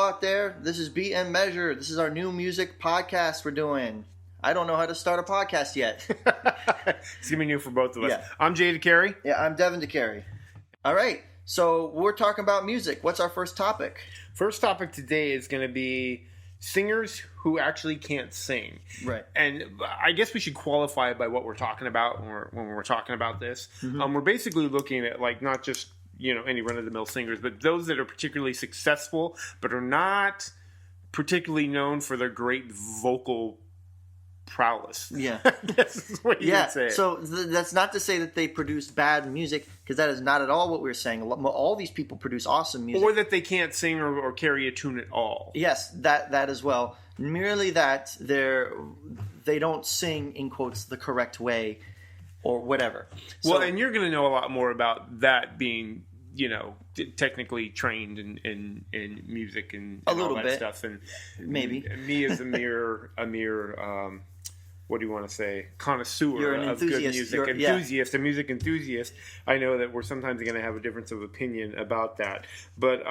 out there. This is Beat and Measure. This is our new music podcast we're doing. I don't know how to start a podcast yet. It's going to be new for both of us. Yeah. I'm Jay DeCarry. Yeah, I'm Devin DeCarry. All right, so we're talking about music. What's our first topic? First topic today is going to be singers who actually can't sing. Right. And I guess we should qualify by what we're talking about when we're talking about this. Mm-hmm. We're basically looking at like not just any run-of-the-mill singers, but those that are particularly successful but are not particularly known for their great vocal prowess. Yeah. That's what you would say. So that's not to say that they produce bad music, because that is not at all what we're saying. All these people produce awesome music. Or that they can't sing or carry a tune at all. Yes, that as well. Merely that they don't sing, in quotes, the correct way or whatever. Well, and you're going to know a lot more about that being, technically trained in music and a all little that bit stuff. And maybe me as a mere what do you want to say? Connoisseur of good music, a music enthusiast. I know that we're sometimes going to have a difference of opinion about that. But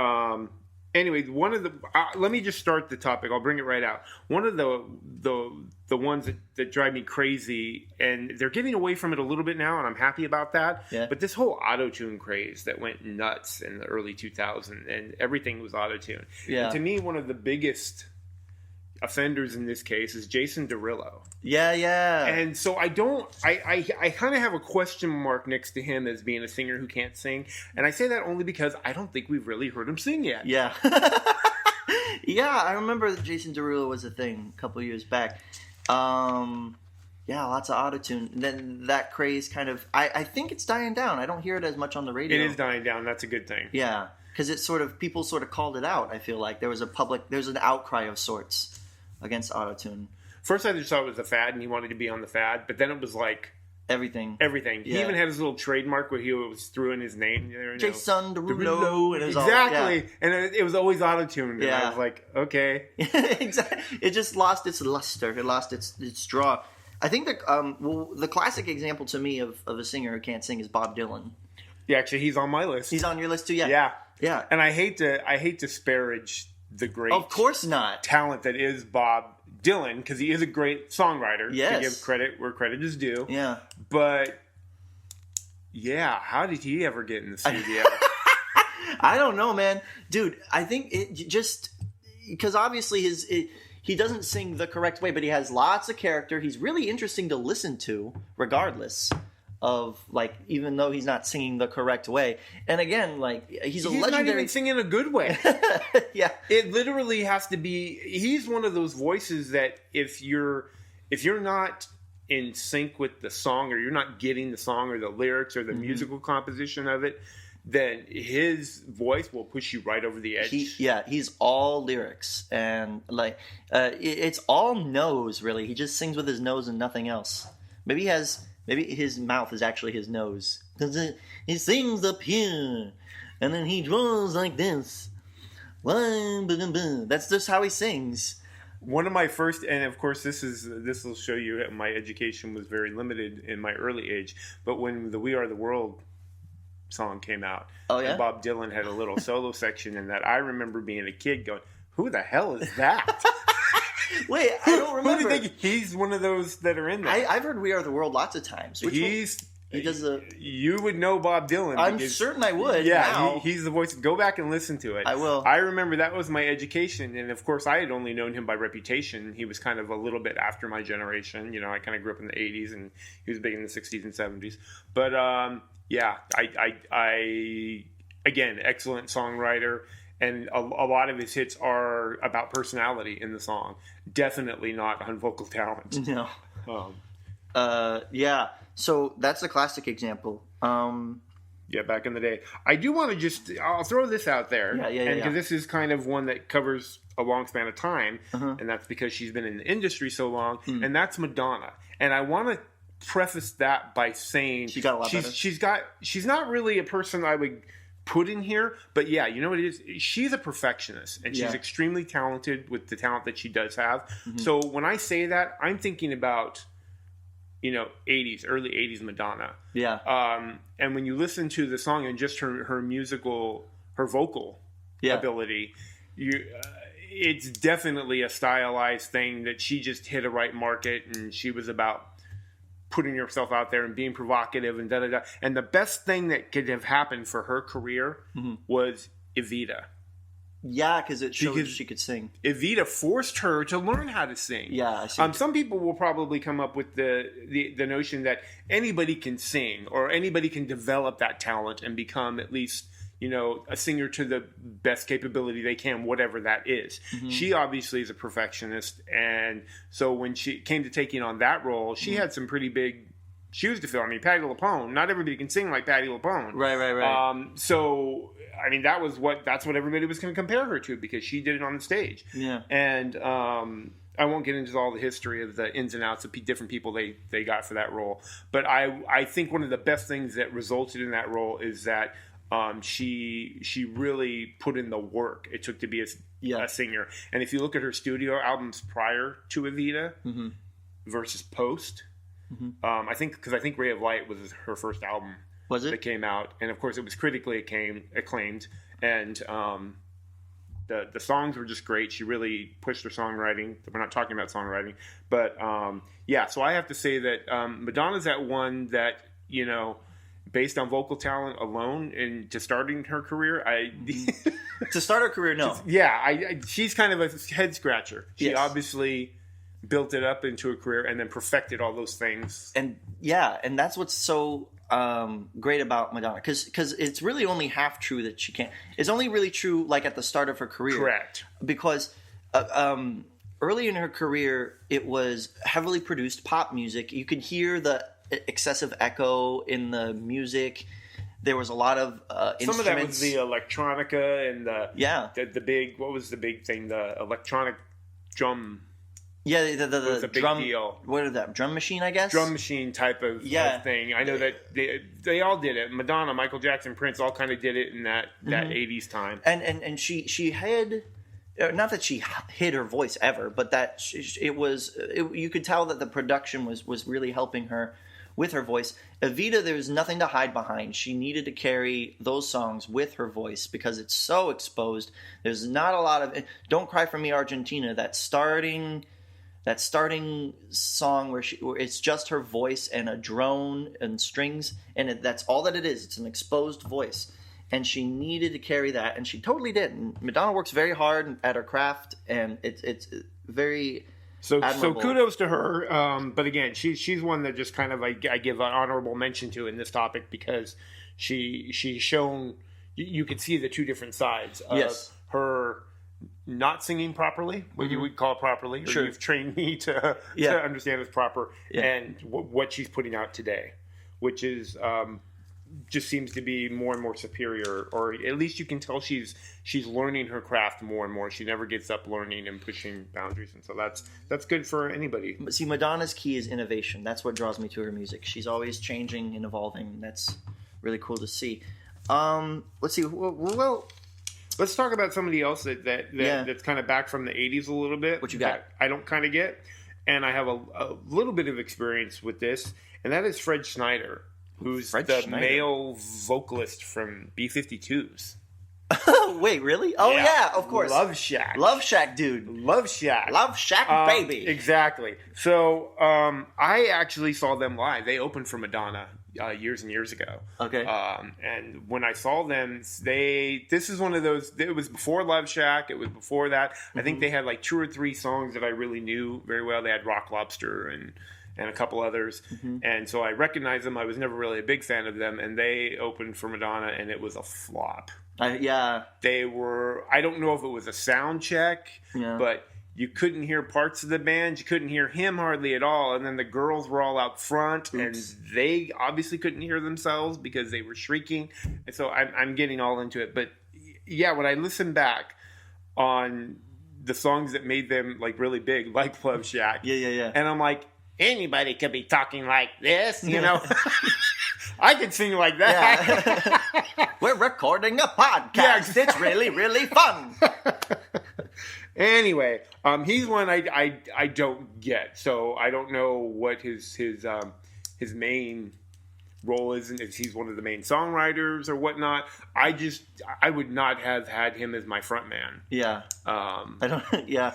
anyway, one of the let me just start the topic. I'll bring it right out. One of the ones that drive me crazy, and they're getting away from it a little bit now, and I'm happy about that. Yeah. But this whole auto-tune craze that went nuts in the early 2000s, and everything was auto-tune. Yeah. And to me, one of the biggest offenders in this case is Jason Derulo. Yeah. And so I kind of have a question mark next to him as being a singer who can't sing. And I say that only because I don't think we've really heard him sing yet. Yeah. Yeah, I remember that Jason Derulo was a thing a couple years back. Yeah, lots of autotune. Then that craze kind of, I think it's dying down. I don't hear it as much on the radio. It is dying down. That's a good thing. Yeah, because people sort of called it out. I feel like there's an outcry of sorts against autotune. First, I just thought it was a fad, and he wanted to be on the fad. But then it was like everything. Yeah. He even had his little trademark where he was threw in his name. Jason Derulo. Exactly, and it was always autotuned. Yeah. And I was like, okay. Exactly. It just lost its luster. It lost its draw. I think the classic example to me of a singer who can't sing is Bob Dylan. Yeah, actually, he's on my list. He's on your list too. Yeah. Yeah. And I hate to disparage the great, of course not, talent that is Bob Dylan, because he is a great songwriter. Yes. To give credit where credit is due. Yeah. But yeah, how did he ever get in the studio? I don't know, man. Dude, I think it just because obviously he doesn't sing the correct way, but he has lots of character. He's really interesting to listen to, regardless of, like, even though he's not singing the correct way. And again, like, he's legendary. Not even singing a good way. Yeah. It literally has to be, he's one of those voices that if you're not in sync with the song, or you're not getting the song or the lyrics or the musical composition of it, then his voice will push you right over the edge. He's all lyrics, and like it's all nose, really. He just sings with his nose and nothing else. Maybe his mouth is actually his nose. He sings up here, and then he draws like this. That's just how he sings. One of my first, and of course this will show you that my education was very limited in my early age, but when the We Are the World song came out, and Bob Dylan had a little solo section in that, I remember being a kid going, who the hell is that? Wait, I don't remember. Who do you think? He's one of those that are in there. I've heard We Are the World lots of times. He does you would know Bob Dylan. I'm certain I would. Yeah, he's the voice. Go back and listen to it. I will. I remember that was my education, and of course I had only known him by reputation. He was kind of a little bit after my generation. I kind of grew up in the 80s, and he was big in the 60s and 70s. But yeah, I again, excellent songwriter, and a lot of his hits are about personality in the song. Definitely not on vocal talent. No. Yeah. So that's a classic example. Yeah, back in the day. I do want to I'll throw this out there. Yeah. Because this is kind of one that covers a long span of time, and that's because she's been in the industry so long, and that's Madonna. And I want to preface that by saying she got a lot better. She's not really a person I would put in here, but yeah, you know what it is? She's a perfectionist, and she's extremely talented with the talent that she does have. So when I say that, I'm thinking about early 80s Madonna. Yeah. And when you listen to the song and just her vocal ability, it's definitely a stylized thing that she just hit a right market, and she was about putting herself out there and being provocative and da-da-da. And the best thing that could have happened for her career was Evita. Yeah, because it showed she could sing. Evita forced her to learn how to sing. Yeah, I see. Some people will probably come up with the notion that anybody can sing or anybody can develop that talent and become at least, a singer to the best capability they can, whatever that is. She obviously is a perfectionist, and so when she came to taking on that role, she had some pretty big shoes to fill. I mean, Patti LuPone, not everybody can sing like Patti LuPone. Right. So, I mean, that's what everybody was going to compare her to because she did it on the stage. Yeah. And I won't get into all the history of the ins and outs of different people they got for that role. But I think one of the best things that resulted in that role is that she really put in the work it took to be a singer. And if you look at her studio albums prior to Evita versus post, I think Ray of Light was her first album. Was it? That came out, and of course it was critically acclaimed, and the songs were just great. She really pushed her songwriting. We're not talking about songwriting, but so I have to say that Madonna's that one that based on vocal talent alone and to starting her career, to start her career, no. She's kind of a head scratcher. She obviously built it up into a career and then perfected all those things. And that's what's so great about Madonna, because it's really only half true that she can't. It's only really true like at the start of her career. Correct. Because early in her career, it was heavily produced pop music. You could hear the excessive echo in the music. There was a lot of instruments. Some of that was the electronica and the big, what was the big thing? The electronic drum. Yeah, the drum deal. What is that? Drum machine, I guess. Drum machine type of thing. I know that they all did it. Madonna, Michael Jackson, Prince all kind of did it in that 80s time. And she had, not that she hid her voice ever, but that you could tell that the production was really helping her with her voice. Evita, there was nothing to hide behind. She needed to carry those songs with her voice because it's so exposed. There's not a lot of Don't Cry For Me, Argentina, that starting song where it's just her voice and a drone and strings, and that's all that it is. It's an exposed voice, and she needed to carry that, and she totally did. And Madonna works very hard at her craft, and it's very admirable. So kudos to her. But again, she's one that just kind of I give an honorable mention to in this topic because she's shown you could see the two different sides of her. Not singing properly, what you would call properly, or you've trained me to understand as proper, and what she's putting out today, which is just seems to be more and more superior, or at least you can tell she's learning her craft more and more. She never gets up learning and pushing boundaries, and so that's good for anybody. But see, Madonna's key is innovation. That's what draws me to her music. She's always changing and evolving. That's really cool to see. Let's see. Well. Let's talk about somebody else that's kind of back from the 80s a little bit. What you got? I don't kind of get. And I have a little bit of experience with this. And that is Fred Schneider, who's male vocalist from B-52s. Wait, really? Oh, yeah, of course. Love Shack. Love Shack, dude. Love Shack. Love Shack, baby. Exactly. So I actually saw them live. They opened for Madonna years and years ago. Okay. And when I saw them, this is one of those, it was before Love Shack, it was before that. I think they had like 2 or 3 songs that I really knew very well. They had Rock Lobster and a couple others. And so I recognized them. I was never really a big fan of them. And they opened for Madonna, and it was a flop. They were, I don't know if it was a sound check, but you couldn't hear parts of the band. You couldn't hear him hardly at all. And then the girls were all out front, and they obviously couldn't hear themselves because they were shrieking. And so I'm getting all into it. But yeah, when I listen back on the songs that made them like really big, like Love Shack, and I'm like, anybody could be talking like this, you know? I could sing like that. We're recording a podcast. It's really, really fun. Anyway, he's one I don't get. So I don't know what his main role is, and if he's one of the main songwriters or whatnot. I would not have had him as my front man. Yeah. I don't. Yeah.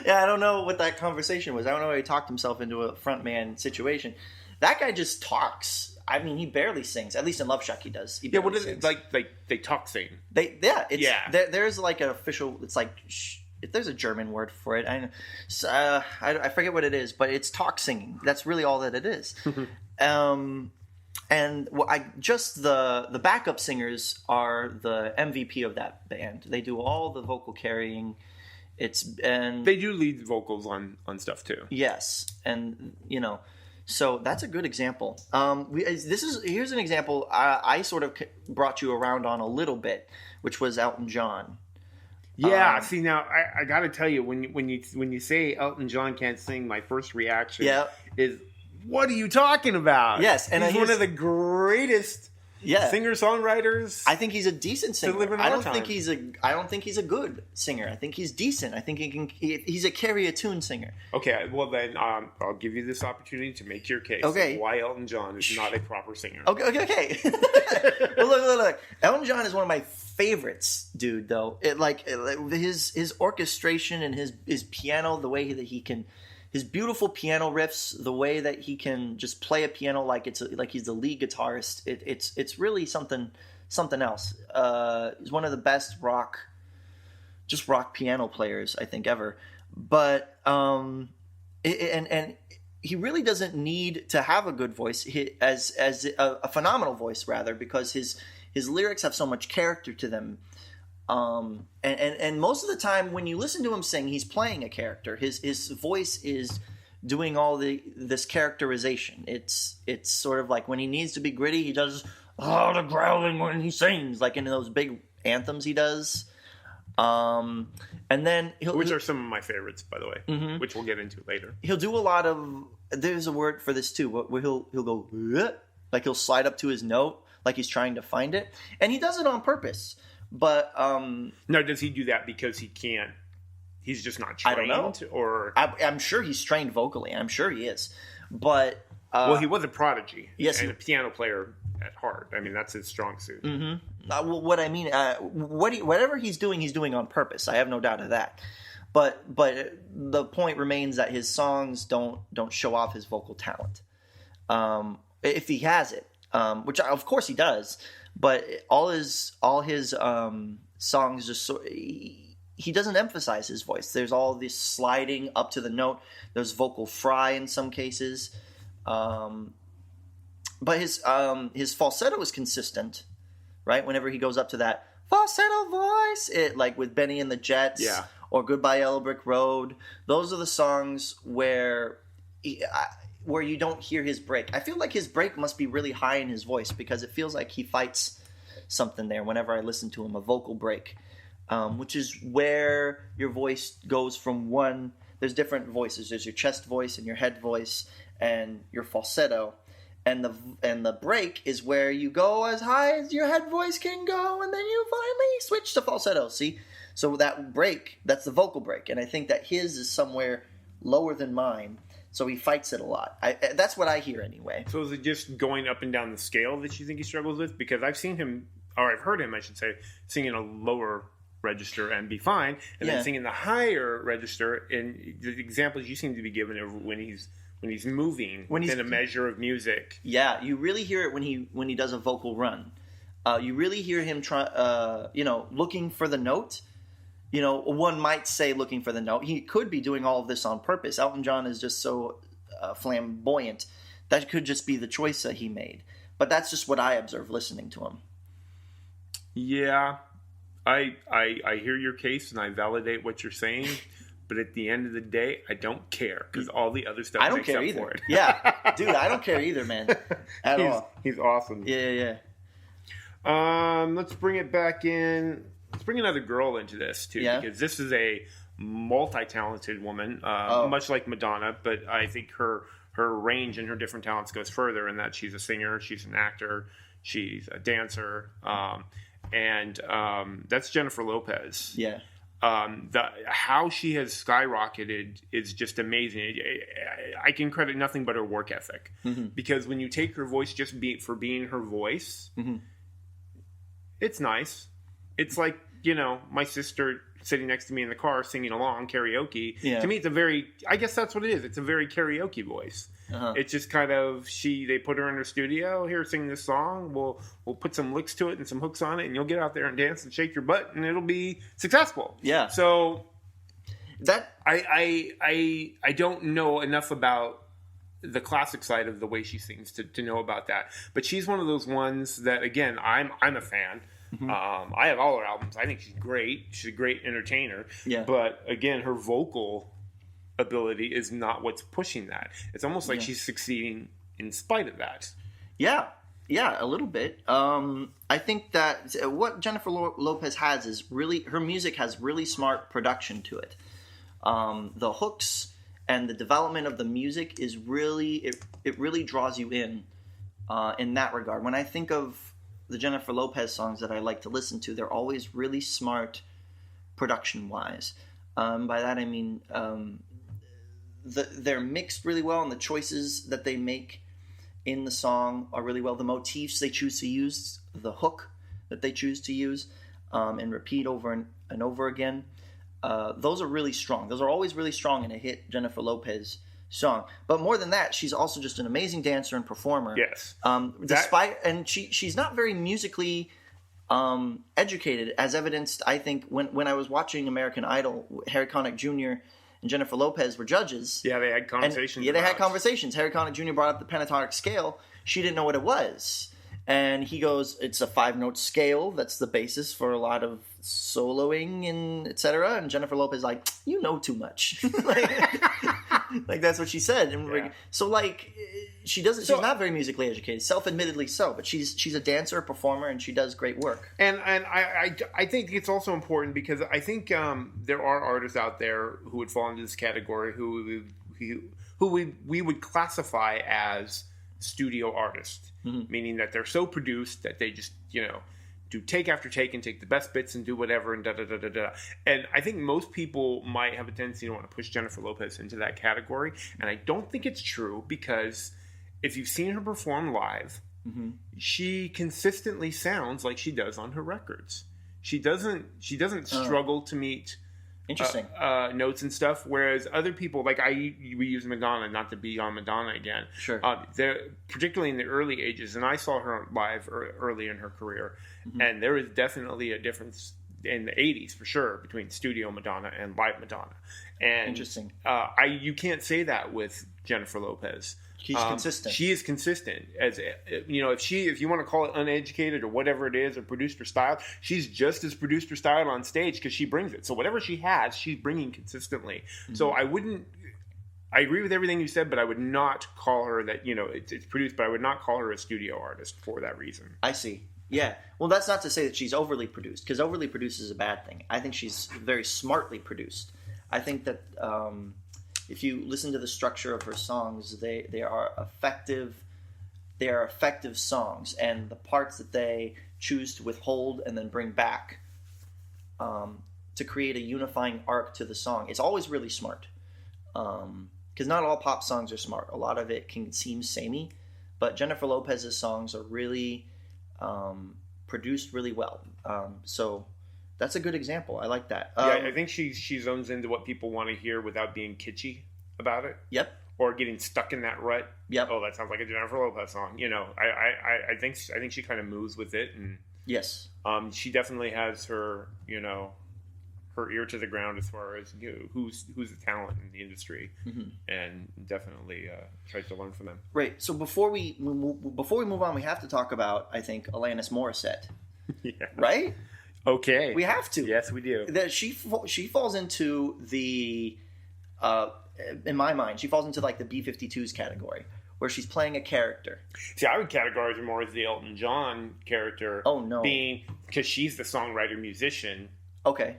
Yeah, I don't know what that conversation was. I don't know how he talked himself into a front man situation. That guy just talks. I mean, he barely sings. At least in Love Shack, he does. Yeah, what is it like? They talk sing. There's like an official. It's like there's a German word for it. I forget what it is, but it's talk singing. That's really all that it is. And the backup singers are the MVP of that band. They do all the vocal carrying. They do lead vocals on stuff too. Yes, and so that's a good example. Here's an example I sort of brought you around on a little bit, which was Elton John. Yeah, see now I got to tell you when you say Elton John can't sing, my first reaction is, what are you talking about? Yes, and he's one of the greatest singer-songwriters. I think he's a decent singer. I don't think he's a good singer. I think he's decent. I think he's a carry a tune singer. Okay, well then I'll give you this opportunity to make your case. Okay. Why Elton John is not a proper singer. Okay. Well, look. Elton John is one of my favorites, dude. Though his orchestration and his piano, the way that he can. His beautiful piano riffs, the way that he can just play a piano like he's the lead guitarist, it's really something else. He's one of the best rock piano players I think ever. But and he really doesn't need to have a good voice, as a phenomenal voice rather, because his lyrics have so much character to them. And most of the time when you listen to him sing, he's playing a character. His voice is doing all this characterization. It's sort of like when he needs to be gritty, he does the growling when he sings, like in those big anthems he does. And then which are some of my favorites, by the way, which we'll get into later. He'll do a lot of. There's a word for this too, where he'll go like he'll slide up to his note, like he's trying to find it, and he does it on purpose. But no, does he do that because he can't? He's just not trained. I don't know. Or I'm sure he's trained vocally. I'm sure he is. But well, he was a prodigy. Yes, and a piano player at heart. I mean, that's his strong suit. Well, what I mean, whatever he's doing on purpose. I have no doubt of that. But the point remains that his songs don't show off his vocal talent. If he has it, which of course he does. But all his songs just he doesn't emphasize his voice. There's all this sliding up to the note. There's vocal fry in some cases, but his falsetto is consistent, right? Whenever he goes up to that falsetto voice, like with Benny and the Jets, or Goodbye Yellow Brick Road. Those are the songs where you don't hear his break. I feel like his break must be really high in his voice because it feels like he fights something there whenever I listen to him, a vocal break, which is where your voice goes from one. There's different voices. There's your chest voice and your head voice and your falsetto. And the break is where you go as high as your head voice can go, and then you finally switch to falsetto. See? So that break, that's the vocal break. And I think that his is somewhere lower than mine. So he fights it a lot. That's what I hear anyway. So is it just going up and down the scale that you think he struggles with? Because I've seen him, or I've heard him, I should say, sing in a lower register and be fine, and then sing in the higher register. And the examples you seem to be giving are when he's moving within a measure of music. Yeah, you really hear it when he does a vocal run. You really hear him looking for the note. One might say looking for the note. He could be doing all of this on purpose. Elton John is just so flamboyant. That could just be the choice that he made. But that's just what I observe listening to him. Yeah, I hear your case and I validate what you're saying. But at the end of the day, I don't care because all the other stuff makes up for it. Yeah, dude, I don't care either, man. At all. He's awesome. Yeah. Let's bring it back in. Let's bring another girl into this, too, because this is a multi-talented woman, much like Madonna, but I think her range and her different talents goes further in that she's a singer, she's an actor, she's a dancer, and that's Jennifer Lopez. Yeah. how she has skyrocketed is just amazing. I can credit nothing but her work ethic, because when you take her voice just for being her voice, it's nice. It's like, my sister sitting next to me in the car singing along karaoke. Yeah. To me, I guess that's what it is. It's a very karaoke voice. It's just kind of they put her in her studio, here, sing this song. We'll put some licks to it and some hooks on it, and you'll get out there and dance and shake your butt, and it'll be successful. Yeah. So that I don't know enough about the classic side of the way she sings to know about that. But she's one of those ones that, again, I'm a fan. I have all her albums. I think she's great. She's a great entertainer. Yeah. But again, her vocal ability is not what's pushing that. It's almost like she's succeeding in spite of that. Yeah, a little bit. I think that what Jennifer Lopez has is her music has really smart production to it. The hooks and the development of the music is really it really draws you in that regard. When I think of the Jennifer Lopez songs that I like to listen to, they're always really smart production-wise. By that I mean they're mixed really well, and the choices that they make in the song are really well. The motifs they choose to use, the hook that they choose to use and repeat over and over again, those are really strong. Those are always really strong in a hit Jennifer Lopez song. But more than that, she's also just an amazing dancer and performer. Yes. She's not very musically educated, as evidenced, I think, when I was watching American Idol. Harry Connick Jr. and Jennifer Lopez were judges. Yeah, they had conversations. They had conversations. Harry Connick Jr. brought up the pentatonic scale. She didn't know what it was. And he goes, it's a 5-note scale. That's the basis for a lot of soloing and etc. And Jennifer Lopez like, you know too much. like that's what she said. And so she's not very musically educated, self-admittedly so, but she's a dancer, a performer, and she does great work. And I think it's also important because I think there are artists out there who would fall into this category who we would classify as studio artists, meaning that they're so produced that they just do take after take and take the best bits and do whatever and da da da da da. And I think most people might have a tendency to want to push Jennifer Lopez into that category, and I don't think it's true, because if you've seen her perform live, she consistently sounds like she does on her records. She doesn't struggle to meet notes and stuff, whereas other people, like we use Madonna, not to be on Madonna again. Sure. Particularly in the early ages, and I saw her live early in her career, and there is definitely a difference in the 80s for sure between studio Madonna and live Madonna. And interesting. You can't say that with Jennifer Lopez. She's consistent. She is consistent. As if you want to call it uneducated or whatever it is, or produced or styled, she's just as produced or styled on stage because she brings it. So whatever she has, she's bringing consistently. So I agree with everything you said, but I would not call her that. It's produced, but I would not call her a studio artist for that reason. I see. Yeah. Well, that's not to say that she's overly produced, because overly produced is a bad thing. I think she's very smartly produced. I think that. If you listen to the structure of her songs, they are effective. They are effective songs, and the parts that they choose to withhold and then bring back to create a unifying arc to the song, it's always really smart. Because not all pop songs are smart. A lot of it can seem samey, but Jennifer Lopez's songs are really produced really well. So. That's a good example. I like that. I think she zones into what people want to hear without being kitschy about it. Yep. Or getting stuck in that rut. Yep. Oh, that sounds like a Jennifer Lopez song. I think she kind of moves with it, and yes. She definitely has her her ear to the ground as far as who's the talent in the industry, and definitely tries to learn from them. Right. So before we move on, we have to talk about, I think, Alanis Morissette. Yeah. Right. Okay. We have to. Yes, we do. That she falls into the, in my mind, she falls into like the B-52s category, where she's playing a character. See, I would categorize her more as the Elton John character. Oh, no. Because she's the songwriter-musician. Okay.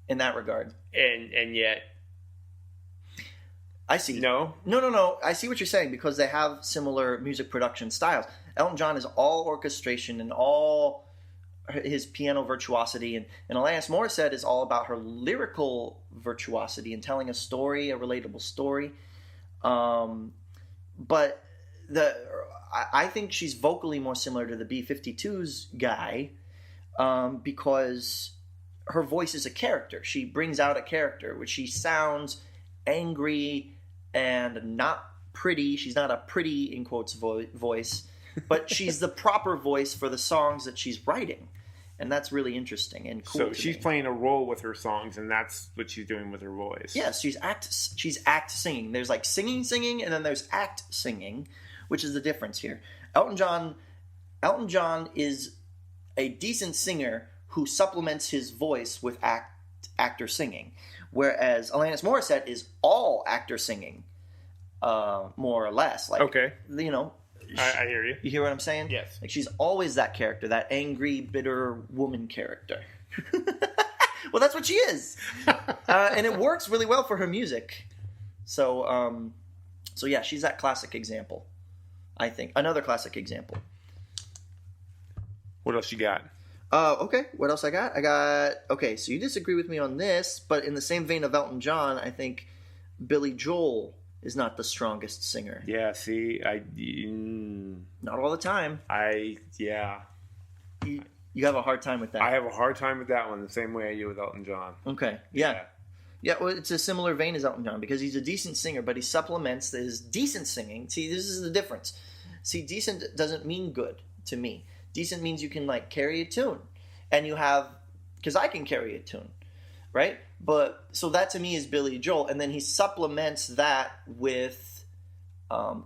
In that regard. And yet... I see. No? No. I see what you're saying, because they have similar music production styles. Elton John is all orchestration and all his piano virtuosity, and Alanis Morissette is all about her lyrical virtuosity and telling a story, a relatable story. But I think she's vocally more similar to the B-52's guy, because her voice is a character. She brings out a character, which she sounds angry and not pretty. She's not a pretty, in quotes, voice, but she's the proper voice for the songs that she's writing. And that's really interesting and cool. So she's playing a role with her songs, and that's what she's doing with her voice. Yes, she's act singing. There's like singing, and then there's act singing, which is the difference here. Elton John is a decent singer who supplements his voice with actor singing, whereas Alanis Morissette is all actor singing, more or less. Like, okay, you know. I hear you. You hear what I'm saying? Yes. Like, she's always that character, that angry, bitter woman character. Well, that's what she is. And it works really well for her music. So yeah, she's that classic example, I think. Another classic example. What else you got? Okay, what else I got? Okay, so you disagree with me on this, but in the same vein of Elton John, I think Billy Joel is not the strongest singer. Yeah, see, not all the time. Yeah. You have a hard time with that. I have a hard time with that one the same way I do with Elton John. Okay, yeah. Yeah, well, it's a similar vein as Elton John because he's a decent singer, but he supplements his decent singing. See, this is the difference. See, decent doesn't mean good to me. Decent means you can, like, carry a tune. And you have... Because I can carry a tune, right? But so that to me is Billy Joel, and then he supplements that with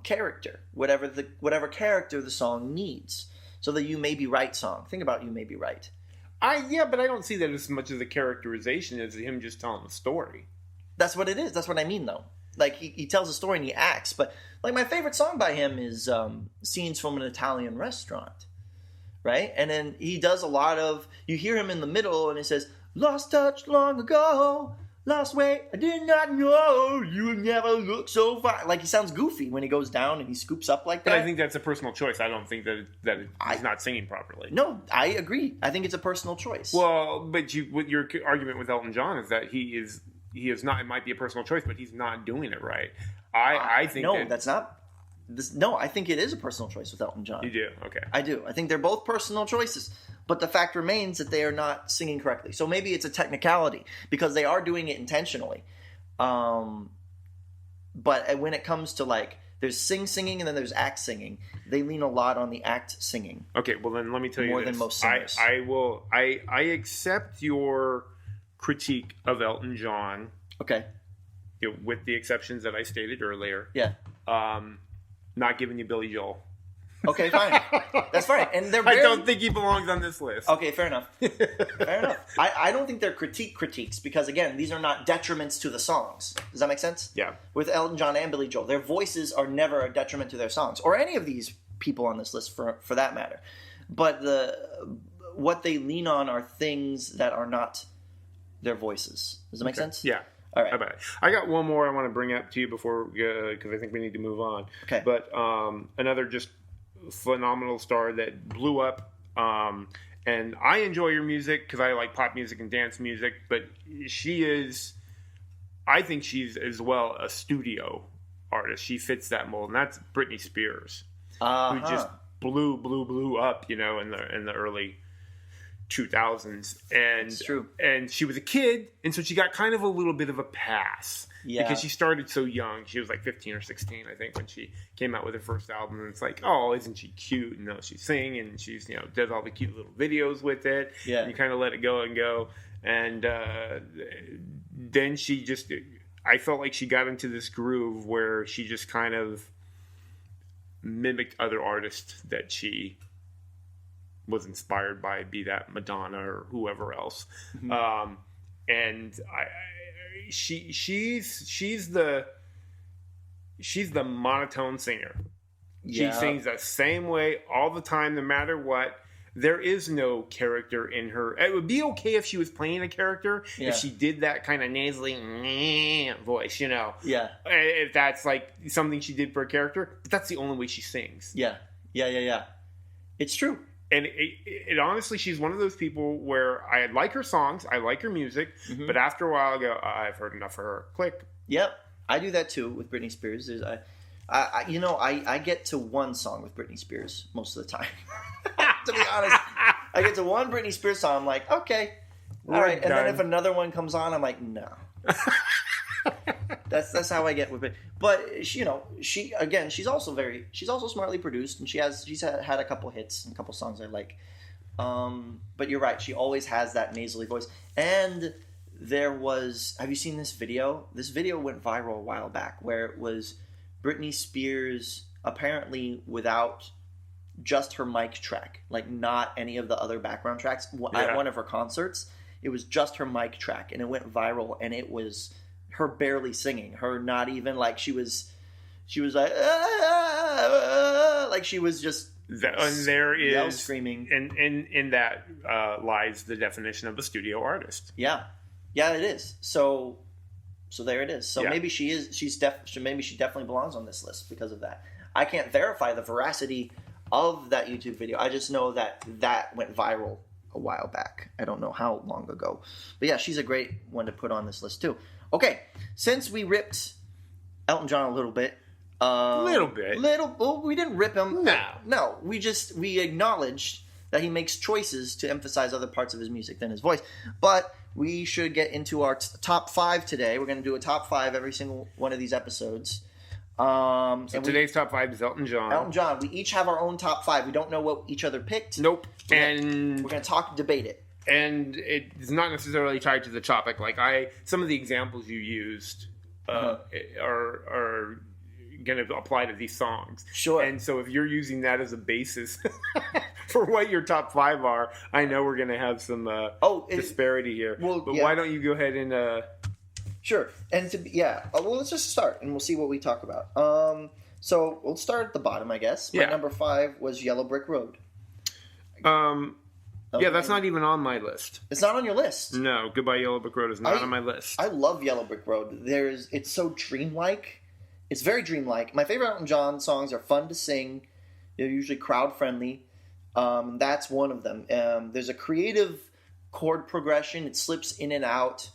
character, whatever character the song needs. So the "You May Be Right" song. Think about "You May Be Right." But I don't see that as much as a characterization as him just telling a story. That's what it is. That's what I mean, though. Like he tells a story and he acts. But like my favorite song by him is "Scenes from an Italian Restaurant," right? And then he does a lot of. You hear him in the middle, and he says, "Lost touch long ago, lost weight, I did not know, you never look so fine." Like, he sounds goofy when he goes down and he scoops up like that. But I think that's a personal choice. I don't think that he's not singing properly. No, I agree. I think it's a personal choice. Well, but your argument with Elton John is that he is not. It might be a personal choice, but he's not doing it right. I think that's not. No, I think it is a personal choice with Elton John. You do? Okay. I do. I think they're both personal choices. But the fact remains that they are not singing correctly. So maybe it's a technicality because they are doing it intentionally. But when it comes to, like, there's singing and then there's act singing, they lean a lot on the act singing. Okay, well then let me tell you more this. Than most singers. I accept your critique of Elton John. Okay. With the exceptions that I stated earlier. Yeah. Not giving you Billy Joel. Okay, fine. That's fine. And I don't think he belongs on this list. Okay, fair enough. Fair enough. I don't think they're critiques because, again, these are not detriments to the songs. Does that make sense? Yeah. With Elton John and Billy Joel, their voices are never a detriment to their songs, or any of these people on this list for that matter. But what they lean on are things that are not their voices. Does that make sense? Yeah. All right. I got one more I want to bring up to you before, because I think we need to move on. Okay. But another just phenomenal star that blew up. And I enjoy your music because I like pop music and dance music. But I think she's as well a studio artist. She fits that mold, and that's Britney Spears, who just blew up, in the early 2000s, and it's true. And she was a kid, and so she got kind of a little bit of a pass because she started so young. She was like 15 or 16, I think, when she came out with her first album. And it's like, oh, isn't she cute? And she's singing, and she's does all the cute little videos with it. Yeah, and you kind of let it go and go, and then she just, I felt like she got into this groove where she just kind of mimicked other artists that she was inspired by, be that Madonna or whoever else. Mm-hmm. And she's the monotone singer. Yeah. She sings the same way all the time, no matter what. There is no character in her. It would be okay if she was playing a character, if she did that kind of nasally voice, Yeah. If that's like something she did for a character, but that's the only way she sings. Yeah. It's true. And it honestly, she's one of those people where I like her songs, I like her music, but after a while I go, I've heard enough of her. Click. Yep, I do that too with Britney Spears. I get to one song with Britney Spears most of the time. To be honest, I get to one Britney Spears song. I'm like, okay, all right. And then if another one comes on, I'm like, no. That's how I get with it. But she's also smartly produced, and she's had a couple hits and a couple songs I like. But you're right, she always has that nasally voice. And have you seen this video? This video went viral a while back where it was Britney Spears apparently without just her mic track, like not any of the other background tracks at one of her concerts. It was just her mic track, and it went viral, and it was her barely singing, her not even like she was like like she was just and there is screaming, and in that lies the definition of a studio artist. Yeah, it is. So there it is. So maybe she definitely belongs on this list because of that. I can't verify the veracity of that YouTube video. I just know that went viral a while back. I don't know how long ago, but yeah, she's a great one to put on this list too. Okay, since we ripped Elton John a little bit. Well, we didn't rip him. No. We acknowledged that he makes choices to emphasize other parts of his music than his voice. But we should get into our top 5 today. We're going to do a top 5 every single one of these episodes. So today's top 5 is Elton John. Elton John. We each have our own top 5. We don't know what each other picked. Nope. We're going to debate it. And it's not necessarily tied to the topic. Like some of the examples you used are going to apply to these songs. Sure. And so if you're using that as a basis for what your top 5 are, I know we're going to have some disparity here. But why don't you go ahead and... Sure. And let's just start and we'll see what we talk about. So we'll start at the bottom, I guess. My number 5 was Yellow Brick Road. That's not even on my list. It's not on your list? No, Goodbye Yellow Brick Road is not on my list. I love Yellow Brick Road. It's so dreamlike. It's very dreamlike. My favorite Elton John songs are fun to sing. They're usually crowd friendly. That's one of them. There's a creative chord progression. It slips in and out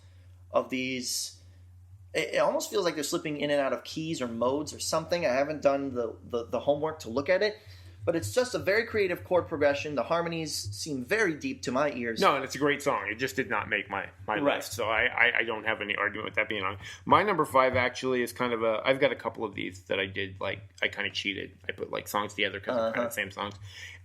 of these. It almost feels like they're slipping in and out of keys or modes or something. I haven't done the homework to look at it. But it's just a very creative chord progression. The harmonies seem very deep to my ears. No, and it's a great song. It just did not make my list. So I don't have any argument with that being on. My number 5 actually is kind of I've got a couple of these that I did, like, I kind of cheated. I put, like, songs together because they're kind of the same songs.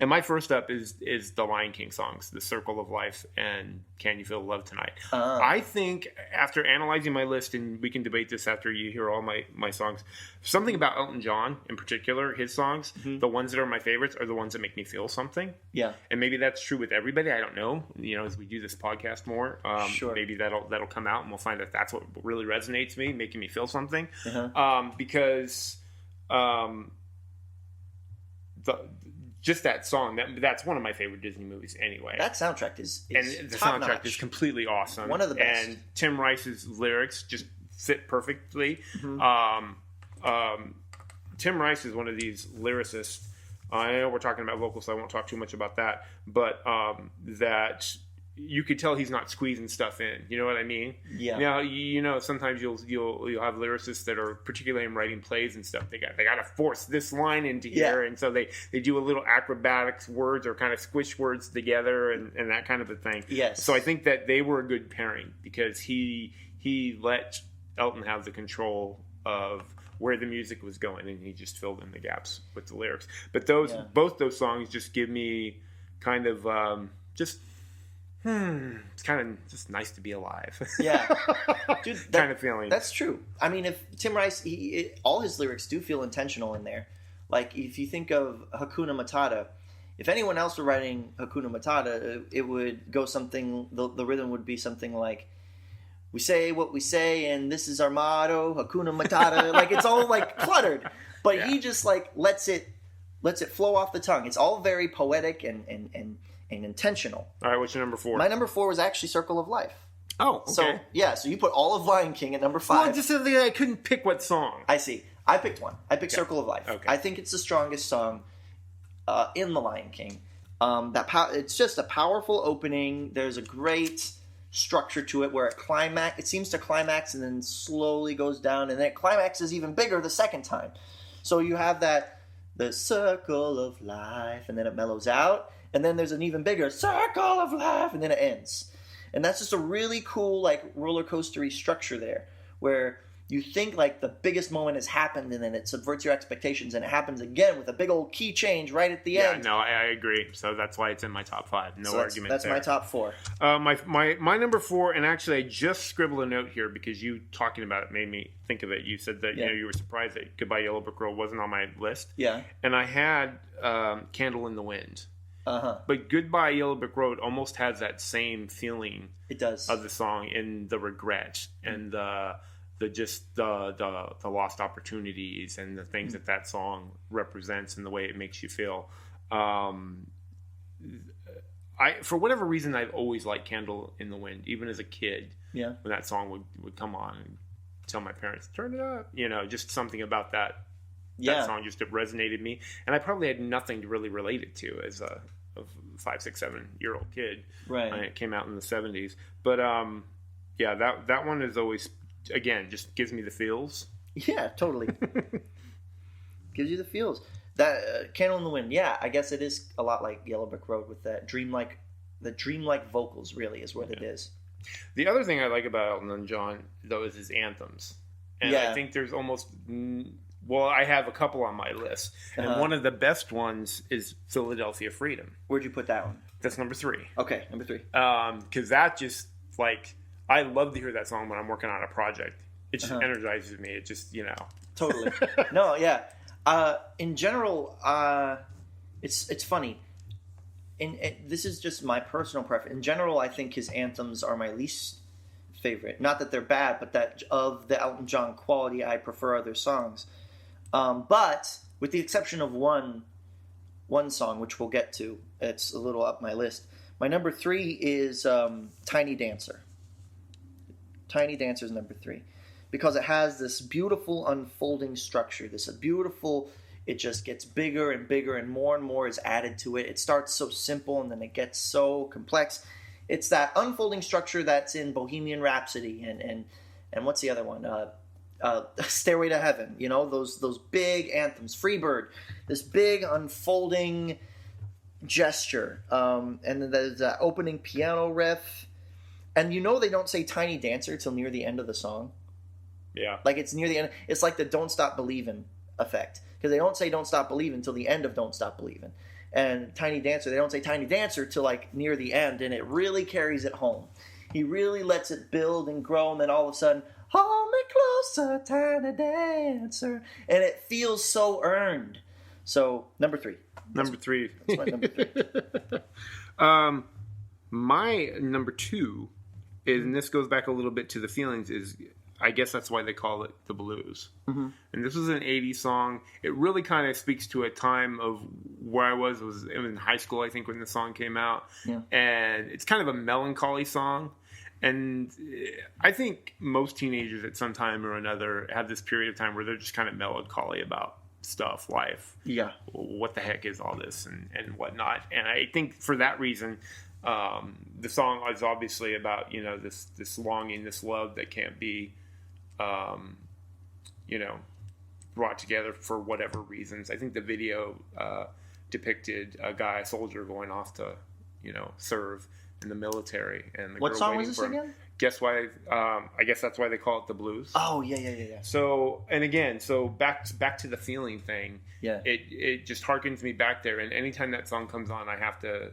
And my first up is the Lion King songs, The Circle of Life and Can You Feel the Love Tonight. I think after analyzing my list, and we can debate this after you hear all my songs, something about Elton John in particular, his songs, the ones that are my favorites are the ones that make me feel something. Yeah. And maybe that's true with everybody. I don't know. As we do this podcast more, maybe that'll come out and we'll find that that's what really resonates me, making me feel something. Because just that song, that's one of my favorite Disney movies anyway. That soundtrack is and the soundtrack notch. Is completely awesome. One of the best. And Tim Rice's lyrics just fit perfectly. Tim Rice is one of these lyricists. I know we're talking about vocals, so I won't talk too much about that. But that you could tell he's not squeezing stuff in. You know what I mean? Yeah. Now, sometimes you'll have lyricists that are, particularly in writing plays and stuff, they got to force this line into here, and so they do a little acrobatics words or kind of squish words together and that kind of a thing. Yes. So I think that they were a good pairing because he let Elton have the control of where the music was going, and he just filled in the gaps with the lyrics. But both those songs just give me kind of it's kind of just nice to be alive. Yeah. Dude, kind of feeling. That's true. I mean, if Tim Rice, all his lyrics do feel intentional in there. Like, if you think of Hakuna Matata, if anyone else were writing Hakuna Matata, it would go something, the rhythm would be something like, we say what we say, and this is our motto, Hakuna Matata. Like, it's all, like, cluttered. But he just, like, lets it flow off the tongue. It's all very poetic and intentional. All right, what's your number 4? My number 4 was actually Circle of Life. Oh, okay. So you put all of Lion King at number 5. Well, just I couldn't pick what song. I see. I picked one. I picked Circle of Life. Okay. I think it's the strongest song in The Lion King. It's just a powerful opening. There's a great structure to it where it seems to climax and then slowly goes down, and then it climaxes even bigger the second time. So you have the circle of life, and then it mellows out, and then there's an even bigger circle of life, and then it ends. And that's just a really cool, like, roller coastery structure there, where you think like the biggest moment has happened, and then it subverts your expectations, and it happens again with a big old key change right at the end. Yeah, no, I agree. So that's why it's in my top 5. No argument that's there. That's my top 4. My number 4, and actually I just scribbled a note here because you talking about it made me think of it. You said that you were surprised that Goodbye Yellow Brick Road wasn't on my list. Yeah. And I had Candle in the Wind. Uh-huh. But Goodbye Yellow Brick Road almost has that same feeling. It does. Of the song, and the regret and the lost opportunities and the things that song represents and the way it makes you feel. For whatever reason, I've always liked Candle in the Wind, even as a kid. Yeah. When that song would come on and tell my parents, turn it up. Just something about that song just it resonated with me. And I probably had nothing to really relate it to as a 5, 6, 7-year-old kid. Right. When it came out in the 70s. But that one is always, again, just gives me the feels. Yeah, totally. Gives you the feels. That Candle in the Wind, yeah, I guess it is a lot like Yellow Brick Road with that dreamlike vocals, really, is what it is. The other thing I like about Elton John, though, is his anthems. And I think there's almost... Well, I have a couple on my list. And one of the best ones is Philadelphia Freedom. Where'd you put that one? That's number 3. Okay, number 3. Because that just, like... I love to hear that song when I'm working on a project. It just energizes me. It just, Totally. No, yeah. In general, it's funny. This is just my personal preference. In general, I think his anthems are my least favorite. Not that they're bad, but that of the Elton John quality, I prefer other songs. But with the exception of one song, which we'll get to, it's a little up my list. My number 3 is Tiny Dancer. Tiny Dancer is number 3. Because it has this beautiful unfolding structure. It just gets bigger and bigger, and more is added to it. It starts so simple, and then it gets so complex. It's that unfolding structure that's in Bohemian Rhapsody and what's the other one? Stairway to Heaven. Those big anthems. Freebird. This big unfolding gesture. And then there's that opening piano riff. And they don't say Tiny Dancer till near the end of the song. Yeah. Like it's near the end. It's like the Don't Stop Believin' effect. Because they don't say Don't Stop Believin' till the end of Don't Stop Believin'. And Tiny Dancer, they don't say Tiny Dancer till like near the end. And it really carries it home. He really lets it build and grow. And then all of a sudden, hold me closer, Tiny Dancer. And it feels so earned. So, number 3. Number 3. That's my number 3. My number 2 is, and this goes back a little bit to the feelings, is I guess that's why they call it the blues. Mm-hmm. And this was an 80s song. It really kind of speaks to a time of where I was in high school, I think, when the song came out. Yeah. And it's kind of a melancholy song. And I think most teenagers at some time or another have this period of time where they're just kind of melancholy about stuff, life. Yeah. What the heck is all this and whatnot. And I think for that reason... the song is obviously about this longing, this love that can't be brought together for whatever reasons. I think the video depicted a soldier going off to serve in the military, and the what girl song waiting was this for him. again? Guess why? I guess that's why they call it the blues. Oh yeah. So back to the feeling thing. Yeah. It just harkens me back there, and anytime that song comes on, I have to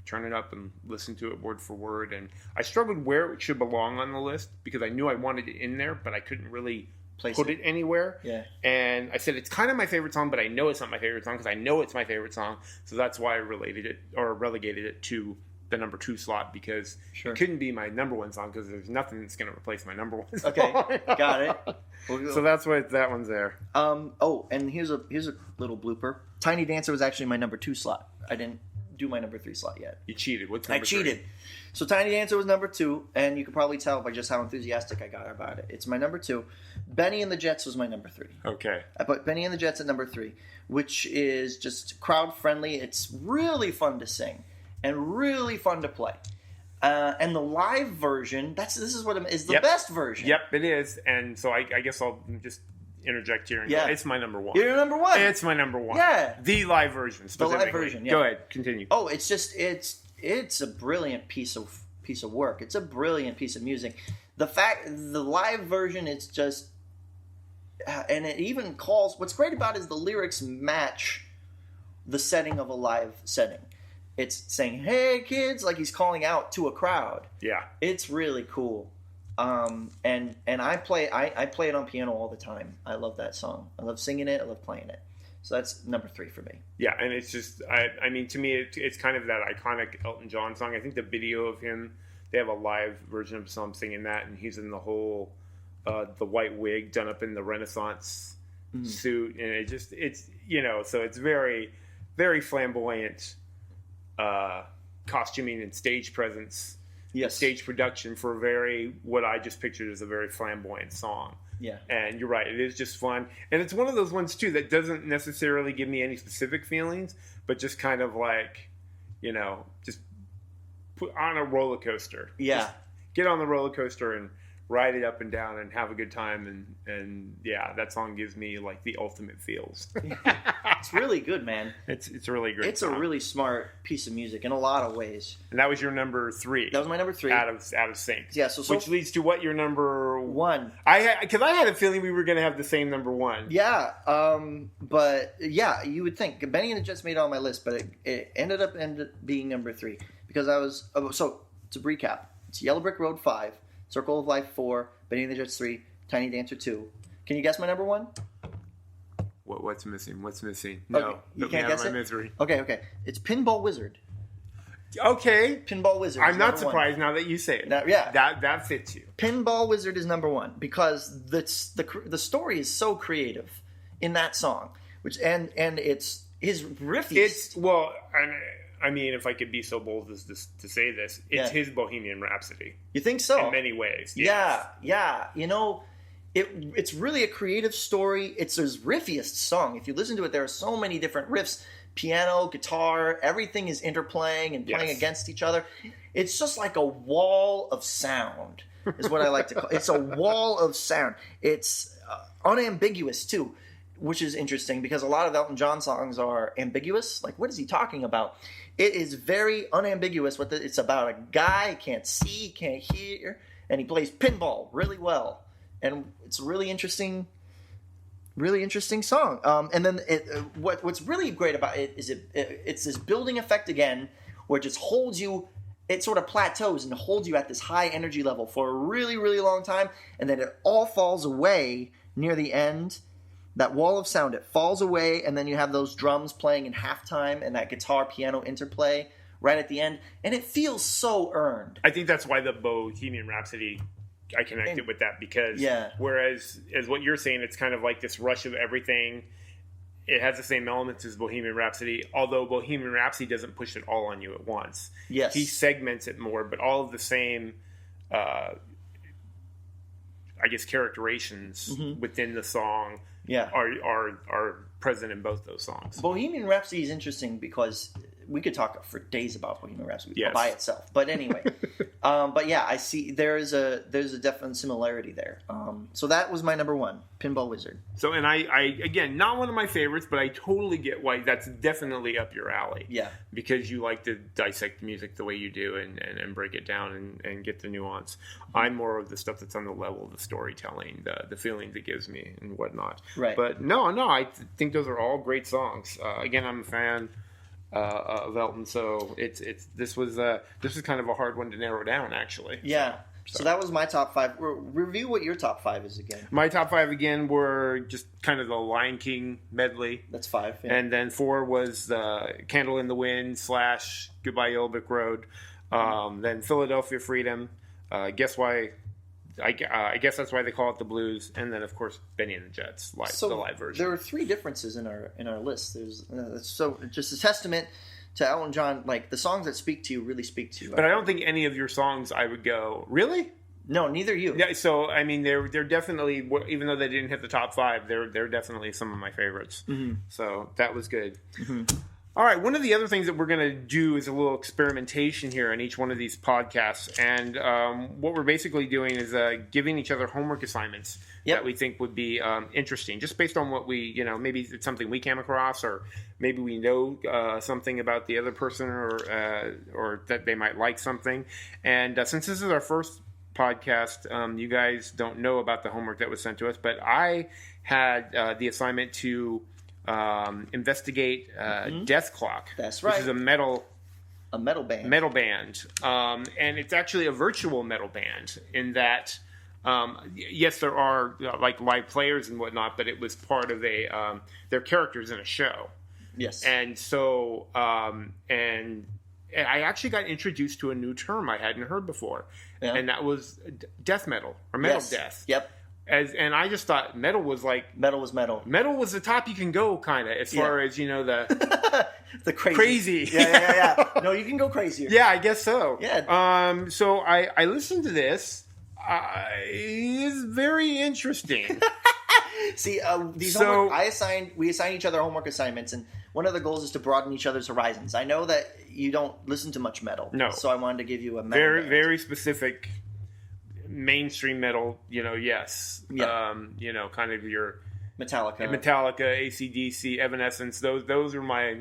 turn it up and listen to it word for word. And I struggled where it should belong on the list because I knew I wanted it in there, but I couldn't really put it anywhere. Yeah. And I said, it's kind of my favorite song, but I know it's not my favorite song because I know it's my favorite song. So that's why I relegated it to the number 2 slot, because it couldn't be my number 1 song because there's nothing that's going to replace my number 1 song. Okay, got it. So that's why that one's there. And here's a little blooper. Tiny Dancer was actually my number 2 slot. I didn't do my number 3 slot yet. You cheated. What's number 3? I cheated. So Tiny Dancer was number 2, and you can probably tell by just how enthusiastic I got about it. It's my number 2. Benny and the Jets was my number 3. Okay. I put Benny and the Jets at number 3, which is just crowd friendly. It's really fun to sing and really fun to play. And the live version, this is the best version. Yep, it is. And so I guess I'll just interject here and go, it's my number 1. You're number 1. It's my number 1. Yeah. The live version, specifically. The live version, yeah. Go ahead, continue. Oh, it's just, it's a brilliant piece of work. It's a brilliant piece of music. The live version, it's just, and it even calls, what's great about it is the lyrics match the setting of a live setting. It's saying, hey kids, like he's calling out to a crowd. Yeah. It's really cool. And I play it on piano all the time. I love that song. I love singing it. I love playing it. So that's number 3 for me. Yeah, and it's just, I mean, to me, it's kind of that iconic Elton John song. I think the video of him, they have a live version of some singing that, and he's in the whole, the white wig done up in the Renaissance suit, and it's so it's very, very flamboyant costuming and stage presence. Yes. Stage production for what I just pictured as a very flamboyant song. Yeah. And you're right, it is just fun. And it's one of those ones, too, that doesn't necessarily give me any specific feelings, but just kind of like, just put on a roller coaster. Yeah. Just get on the roller coaster and ride it up and down and have a good time. And yeah, that song gives me like the ultimate feels. It's really good, man. It's really great. It's a really smart piece of music in a lot of ways. And that was your number 3. That was my number 3. Out of sync. Yeah. So which leads to what your number 1. Because I had a feeling we were going to have the same number 1. Yeah. But yeah, you would think Benny and the Jets made it on my list, but it ended up being number 3 because I was so to recap. It's Yellow Brick Road 5. Circle of Life 4, Benny and the Jets 3, Tiny Dancer 2. Can you guess my number 1? What's missing? What's missing? No, okay. You can't guess it. Misery. Okay. It's Pinball Wizard. Okay, Pinball Wizard. I'm not surprised now that you say it. Yeah, that fits you. Pinball Wizard is number 1 because the story is so creative in that song, and it's his riff. I mean, if I could be so bold as to say this, it's his Bohemian Rhapsody. You think so? In many ways. Yes. Yeah. It's really a creative story. It's his riffiest song. If you listen to it, there are so many different riffs. Piano, guitar, everything is interplaying and playing against each other. It's just like a wall of sound is what I like to call it. It's a wall of sound. It's unambiguous, too, which is interesting because a lot of Elton John songs are ambiguous. Like, what is he talking about? It is very unambiguous what it's about. A guy can't see, can't hear, and he plays pinball really well. And it's a really interesting song. And then what's really great about it is it's this building effect again, where it just holds you. It sort of plateaus and holds you at this high energy level for a really, really long time, and then it all falls away near the end. That wall of sound, it falls away, and then you have those drums playing in halftime and that guitar-piano interplay right at the end, and it feels so earned. I think that's why the Bohemian Rhapsody, I connected with that, because whereas as what you're saying, it's kind of like this rush of everything. It has the same elements as Bohemian Rhapsody, although Bohemian Rhapsody doesn't push it all on you at once. Yes. He segments it more, but all of the same characterizations within the song are present in both those songs. Bohemian Rhapsody is interesting because we could talk for days about Bohemian Rhapsody by itself. But anyway, but yeah, I see there's a definite similarity there. So that was my number 1, Pinball Wizard. So, and I again, not one of my favorites, but I totally get why that's definitely up your alley. Yeah. Because you like to dissect music the way you do and break it down and get the nuance. I'm more of the stuff that's on the level of the storytelling, the feelings it gives me and whatnot. Right. But no, I think those are all great songs. Again, I'm a fan of Elton, so this was kind of a hard one to narrow down, actually. Yeah. So that was my top 5. Review what your top 5 is again. My top 5 again were just kind of the Lion King medley. That's 5. Yeah. And then 4 was the Candle in the Wind / Goodbye Yellow Brick Road. Then Philadelphia Freedom. Guess why? I guess that's why they call it the blues. And then, of course, Benny and the Jets, the live version. There are 3 differences in our list. There's so just a testament to Elton John, like the songs that speak to you really speak to you. But I don't think any of your songs I would go, really? No, neither you. Yeah, so I mean, they're definitely, even though they didn't hit the top 5, they're definitely some of my favorites. Mm-hmm. So that was good. Mm-hmm. All right, one of the other things that we're going to do is a little experimentation here on each one of these podcasts, and what we're basically doing is giving each other homework assignments that we think would be interesting, just based on what we, maybe it's something we came across, or maybe we know something about the other person, or that they might like something. And since this is our first podcast, you guys don't know about the homework that was sent to us, but I had the assignment to investigate Dethklok. That's right. Which is a metal band. And it's actually a virtual metal band in that, yes, there are like live players and whatnot, but it was part of their characters in a show. Yes. And so, and I actually got introduced to a new term I hadn't heard before, and that was death metal, or metal death. Yep. And I just thought metal was like... Metal was metal. Metal was the top you can go, kind of, as far as, the... the crazy. Crazy. Yeah. No, you can go crazier. Yeah, I guess so. Yeah. So I listened to this. It's very interesting. See, we assign each other homework assignments, and one of the goals is to broaden each other's horizons. I know that you don't listen to much metal. No. So I wanted to give you a metal band. Very specific... mainstream metal, yes. Yeah. Kind of your Metallica, AC/DC, Evanescence. Those are my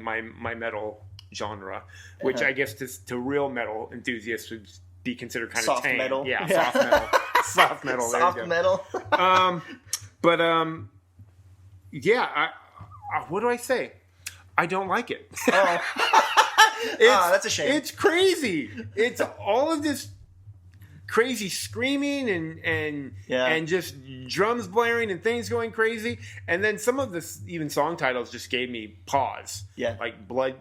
metal genre, which I guess to real metal enthusiasts would be considered kind soft of tame. metal. Yeah, soft metal. Soft metal. Soft metal. What do I say? I don't like it. Oh. That's a shame. It's crazy. It's all of this crazy screaming and just drums blaring and things going crazy, and then some of this even song titles just gave me pause. Yeah, like blood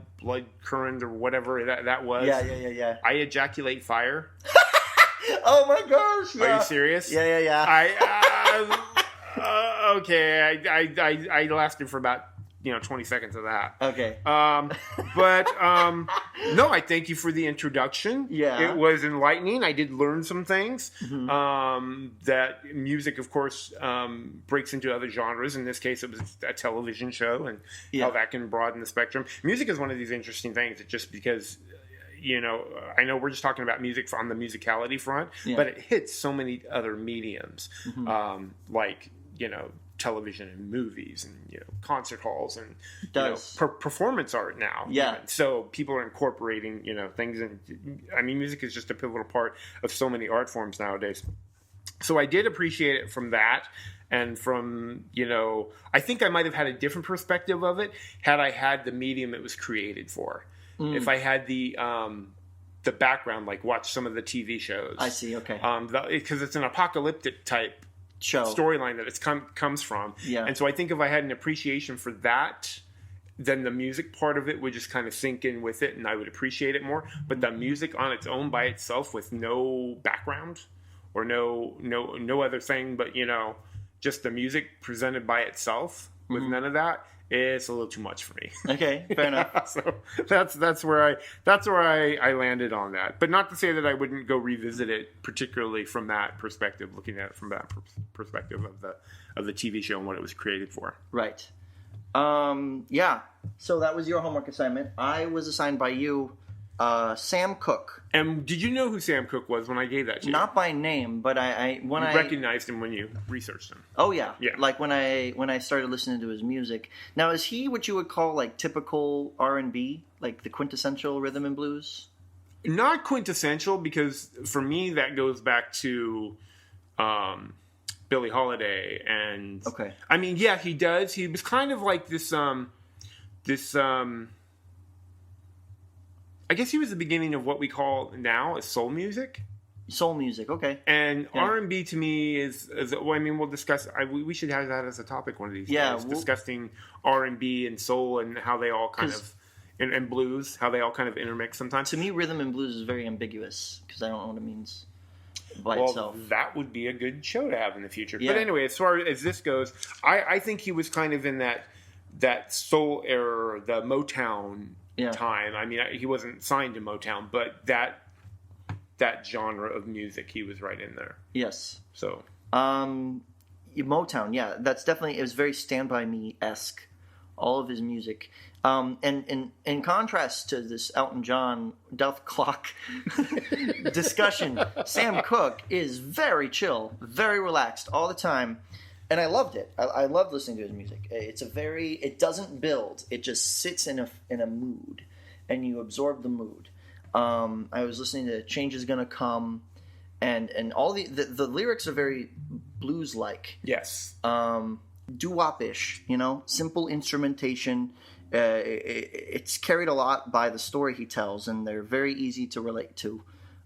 current or whatever that was. Yeah. I ejaculate fire. Oh my gosh! Are you serious? Yeah. Okay. I lasted for about 20 seconds of that. Okay. But no, I thank you for the introduction. Yeah. It was enlightening. I did learn some things. Mm-hmm. That music, of course, breaks into other genres. In this case, it was a television show, and how that can broaden the spectrum. Music is one of these interesting things. It's just because, I know we're just talking about music on the musicality front, but it hits so many other mediums, like, television and movies and concert halls and performance art now. Yeah. So people are incorporating things, and music is just a pivotal part of so many art forms nowadays. So I did appreciate it from that, and from I think I might have had a different perspective of it had I had the medium it was created for. If I had the background, like watch some of the TV shows. I see. Okay. Because it's an apocalyptic type show storyline that it's comes from. Yeah. And so I think if I had an appreciation for that, then the music part of it would just kind of sink in with it, and I would appreciate it more. But the music on its own by itself, with no background or no other thing, but just the music presented by itself with none of that, it's a little too much for me. Okay, fair enough. So that's where I landed on that. But not to say that I wouldn't go revisit it, particularly from that perspective, looking at it from that perspective of the TV show and what it was created for. Right. Yeah. So that was your homework assignment. I was assigned by you Sam Cooke. And did you know who Sam Cooke was when I gave that to you? Not by name, but I recognized him when you researched him. Oh yeah. Yeah. Like when I started listening to his music. Now, is he what you would call like typical R&B, like the quintessential rhythm and blues? Not quintessential, because for me that goes back to Billie Holiday and okay. I mean, yeah, he does. He was kind of like this I guess he was the beginning of what we call now as soul music. Soul music, okay. And R&B to me is well, I mean, we'll discuss. We should have that as a topic one of these days. Discussing R&B and soul and how they all kind of, and blues, how they all kind of intermix sometimes. To me, rhythm and blues is very ambiguous because I don't know what it means by itself. That would be a good show to have in the future. Yeah. But anyway, as far as this goes, I think he was kind of in that soul era, the Motown time. I mean, he wasn't signed to Motown, but that genre of music, he was right in there. Yes. So. Motown, yeah, that's definitely, it was very Stand By Me-esque, all of his music. And in contrast to this Elton John Dethklok discussion, Sam Cooke is very chill, very relaxed all the time, and I loved it. I loved listening to his music. It doesn't build, it just sits in a mood, and you absorb the mood. I was listening to Change Is Gonna Come, and all the lyrics are very blues-like. Yes. Doo-wop-ish, simple instrumentation. It's carried a lot by the story he tells, and they're very easy to relate to.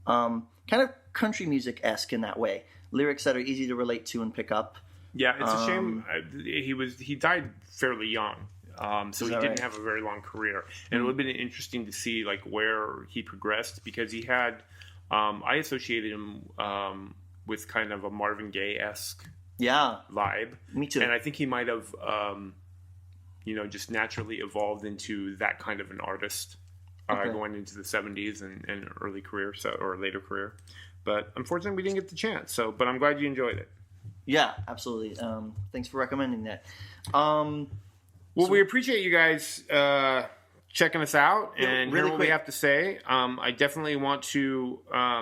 Kind of country music-esque in that way. Lyrics that are easy to relate to and pick up. Yeah, it's a shame. He died fairly young. So he didn't have a very long career. And it would have been interesting to see like where he progressed, because he had I associated him with kind of a Marvin Gaye-esque vibe. Me too. And I think he might have just naturally evolved into that kind of an artist going into the 70s and early career, or later career. But unfortunately, we didn't get the chance. But I'm glad you enjoyed it. Yeah, absolutely. Thanks for recommending that. We appreciate you guys checking us out and hearing what we have to say. I definitely want to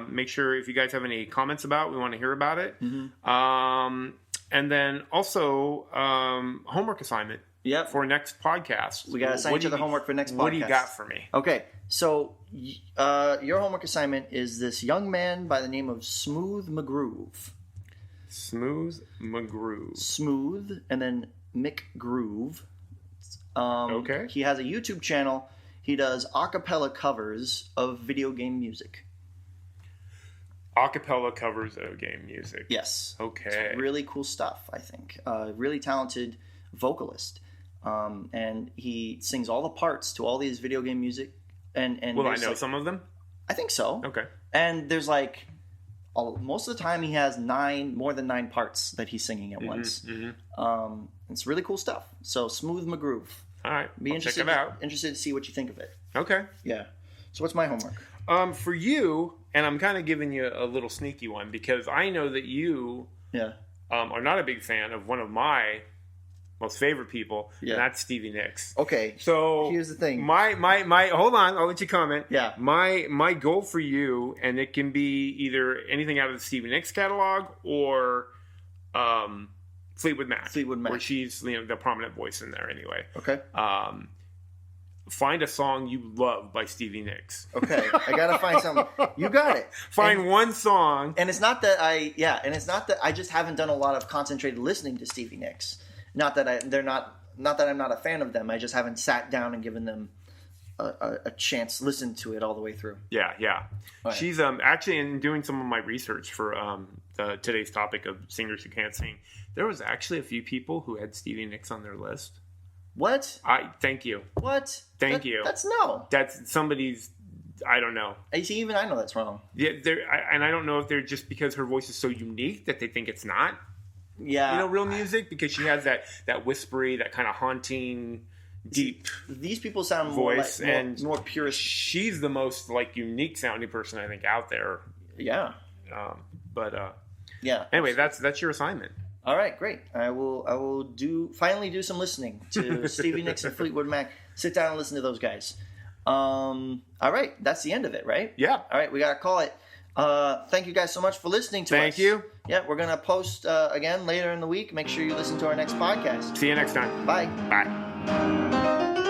make sure if you guys have any comments about it, we want to hear about it. Mm-hmm. And then also homework assignment for next podcast. We got to assign each other homework for next podcast. What do you got for me? Okay, so your homework assignment is this young man by the name of Smooth McGroove. Smooth McGroove. Smooth, and then McGroove. Okay. He has a YouTube channel. He does a cappella covers of video game music. A cappella covers of game music. Yes. Okay. It's really cool stuff, I think. Really talented vocalist. And he sings all the parts to all these video game music. And will I know some of them? I think so. Okay. And there's most of the time he has more than 9 parts that he's singing at once. Mm-hmm. It's really cool stuff. So Smooth McGroove. All right. Check it out. Interested to see what you think of it. Okay. Yeah. So what's my homework? For you, and I'm kind of giving you a little sneaky one, because I know that you are not a big fan of one of my most favorite people, and that's Stevie Nicks. Okay. So here's the thing. My hold on, I'll let you comment. Yeah. My goal for you, and it can be either anything out of the Stevie Nicks catalog or Fleetwood Mac. Where she's the prominent voice in there anyway. Okay. Find a song you love by Stevie Nicks. Okay, I gotta find something. You got it. Find one song. And it's not that I just haven't done a lot of concentrated listening to Stevie Nicks. Not that I'm not a fan of them. I just haven't sat down and given them a chance to listen to it all the way through. Yeah. Right. She's actually, in doing some of my research for today's topic of singers who can't sing, there was actually a few people who had Stevie Nicks on their list. What? Thank you. What? Thank you. That's somebody's. I don't know. See, even I know that's wrong. Yeah, and I don't know if they're just because her voice is so unique that they think it's not. Yeah, real music, because she has that whispery, that kind of haunting, deep. These people sound voice more purist. She's the most unique sounding person I think out there. Yeah. Yeah. Anyway, that's your assignment. All right, great. I will finally do some listening to Stevie Nicks and Fleetwood Mac. Sit down and listen to those guys. All right, that's the end of it, right? Yeah. All right, we gotta call it. Thank you guys so much for listening to us. Thank you. Yeah, we're gonna post again later in the week. Make sure you listen to our next podcast. See you next time. Bye. Bye.